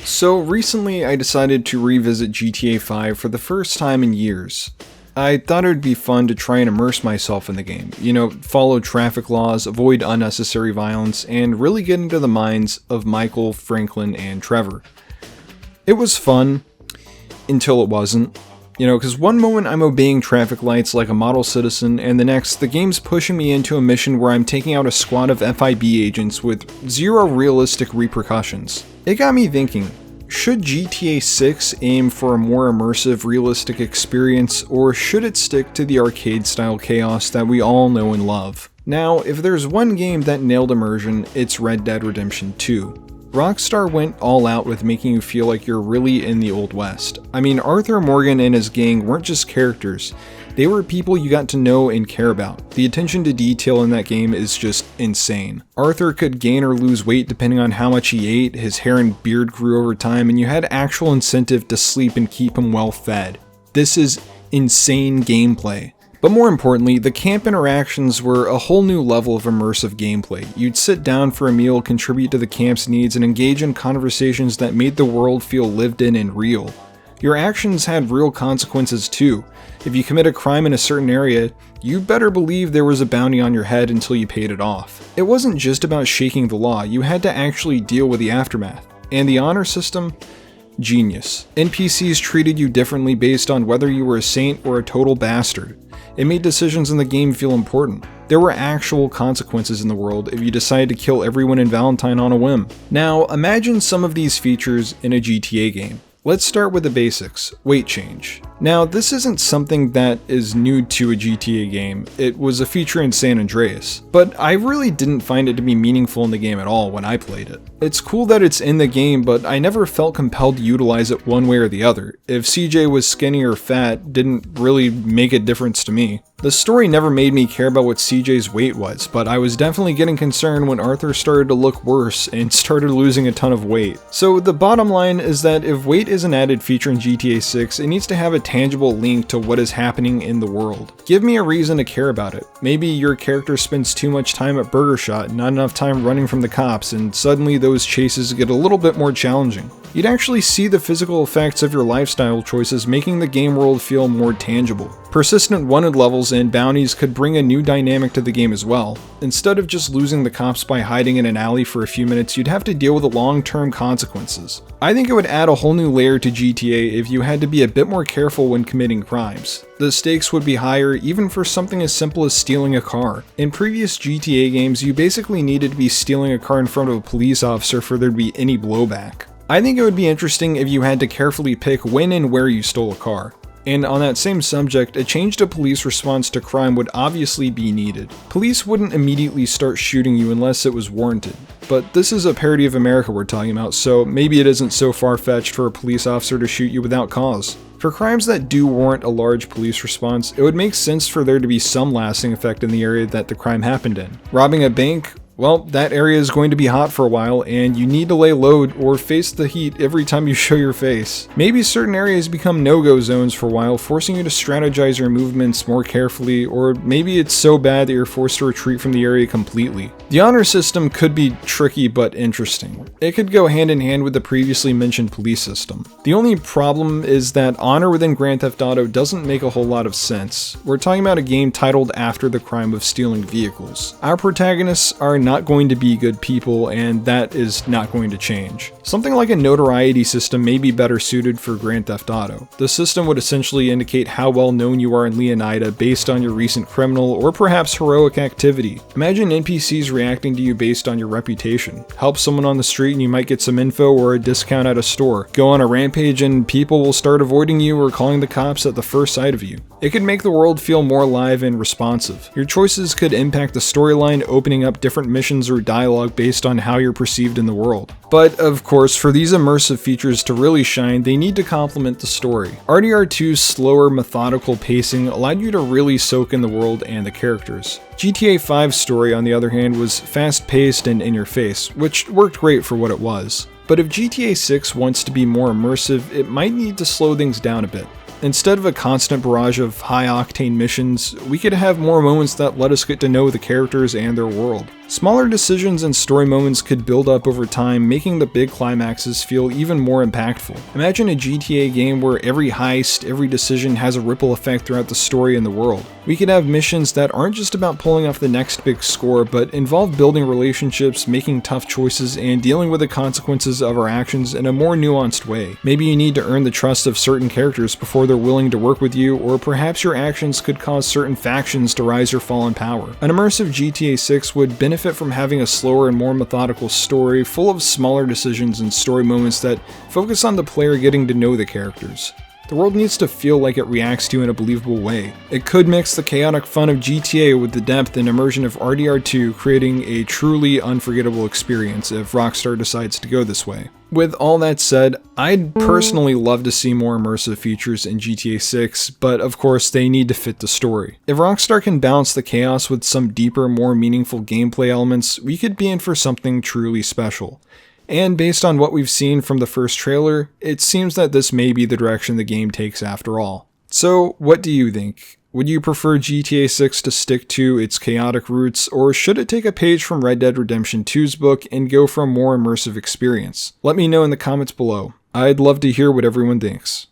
So recently I decided to revisit GTA 5 for the first time in years. I thought it would be fun to try and immerse myself in the game, follow traffic laws, avoid unnecessary violence, and really get into the minds of Michael, Franklin, and Trevor. It was fun, until it wasn't. Because one moment I'm obeying traffic lights like a model citizen, and the next, the game's pushing me into a mission where I'm taking out a squad of FIB agents with zero realistic repercussions. It got me thinking, should GTA 6 aim for a more immersive, realistic experience, or should it stick to the arcade-style chaos that we all know and love? Now, if there's one game that nailed immersion, it's Red Dead Redemption 2. Rockstar went all out with making you feel like you're really in the Old West. I mean, Arthur Morgan and his gang weren't just characters, they were people you got to know and care about. The attention to detail in that game is just insane. Arthur could gain or lose weight depending on how much he ate, his hair and beard grew over time, and you had actual incentive to sleep and keep him well fed. This is insane gameplay. But more importantly, the camp interactions were a whole new level of immersive gameplay. You'd sit down for a meal, contribute to the camp's needs, and engage in conversations that made the world feel lived in and real. Your actions had real consequences too. If you commit a crime in a certain area, you better believe there was a bounty on your head until you paid it off. It wasn't just about shaking the law, you had to actually deal with the aftermath. And the honor system? Genius. NPCs treated you differently based on whether you were a saint or a total bastard. It made decisions in the game feel important. There were actual consequences in the world if you decided to kill everyone in Valentine on a whim. Now, imagine some of these features in a GTA game. Let's start with the basics, weight change. Now, this isn't something that is new to a GTA game, it was a feature in San Andreas, but I really didn't find it to be meaningful in the game at all when I played it. It's cool that it's in the game, but I never felt compelled to utilize it one way or the other. If CJ was skinny or fat, didn't really make a difference to me. The story never made me care about what CJ's weight was, but I was definitely getting concerned when Arthur started to look worse and started losing a ton of weight. So the bottom line is that if weight is an added feature in GTA 6, it needs to have a tangible link to what is happening in the world. Give me a reason to care about it. Maybe your character spends too much time at Burger Shot, not enough time running from the cops, and suddenly those chases get a little bit more challenging. You'd actually see the physical effects of your lifestyle choices, making the game world feel more tangible. Persistent wanted levels and bounties could bring a new dynamic to the game as well. Instead of just losing the cops by hiding in an alley for a few minutes, you'd have to deal with the long-term consequences. I think it would add a whole new layer to GTA if you had to be a bit more careful when committing crimes. The stakes would be higher even for something as simple as stealing a car. In previous GTA games, you basically needed to be stealing a car in front of a police officer for there to be any blowback. I think it would be interesting if you had to carefully pick when and where you stole a car. And on that same subject, a change to police response to crime would obviously be needed. Police wouldn't immediately start shooting you unless it was warranted. But this is a parody of America we're talking about, so maybe it isn't so far-fetched for a police officer to shoot you without cause. For crimes that do warrant a large police response, it would make sense for there to be some lasting effect in the area that the crime happened in. Robbing a bank? Well, that area is going to be hot for a while, and you need to lay low or face the heat every time you show your face. Maybe certain areas become no-go zones for a while, forcing you to strategize your movements more carefully, or maybe it's so bad that you're forced to retreat from the area completely. The honor system could be tricky but interesting. It could go hand in hand with the previously mentioned police system. The only problem is that honor within Grand Theft Auto doesn't make a whole lot of sense. We're talking about a game titled after the crime of stealing vehicles. Our protagonists are not going to be good people, and that is not going to change. Something like a notoriety system may be better suited for Grand Theft Auto. The system would essentially indicate how well known you are in Leonida based on your recent criminal or perhaps heroic activity. Imagine NPCs reacting to you based on your reputation. Help someone on the street and you might get some info or a discount at a store. Go on a rampage and people will start avoiding you or calling the cops at the first sight of you. It could make the world feel more alive and responsive. Your choices could impact the storyline, opening up different missions or dialogue based on how you're perceived in the world. But of course, for these immersive features to really shine, they need to complement the story. RDR2's slower, methodical pacing allowed you to really soak in the world and the characters. GTA 5's story, on the other hand, was fast-paced and in-your-face, which worked great for what it was. But if GTA 6 wants to be more immersive, it might need to slow things down a bit. Instead of a constant barrage of high-octane missions, we could have more moments that let us get to know the characters and their world. Smaller decisions and story moments could build up over time, making the big climaxes feel even more impactful. Imagine a GTA game where every heist, every decision has a ripple effect throughout the story and the world. We could have missions that aren't just about pulling off the next big score, but involve building relationships, making tough choices, and dealing with the consequences of our actions in a more nuanced way. Maybe you need to earn the trust of certain characters before they're willing to work with you, or perhaps your actions could cause certain factions to rise or fall in power. An immersive GTA 6 would benefit from having a slower and more methodical story, full of smaller decisions and story moments that focus on the player getting to know the characters. The world needs to feel like it reacts to you in a believable way. It could mix the chaotic fun of GTA with the depth and immersion of RDR2, creating a truly unforgettable experience if Rockstar decides to go this way. With all that said, I'd personally love to see more immersive features in GTA 6, but of course they need to fit the story. If Rockstar can balance the chaos with some deeper, more meaningful gameplay elements, we could be in for something truly special. And based on what we've seen from the first trailer, it seems that this may be the direction the game takes after all. So, what do you think? Would you prefer GTA 6 to stick to its chaotic roots, or should it take a page from Red Dead Redemption 2's book and go for a more immersive experience? Let me know in the comments below. I'd love to hear what everyone thinks.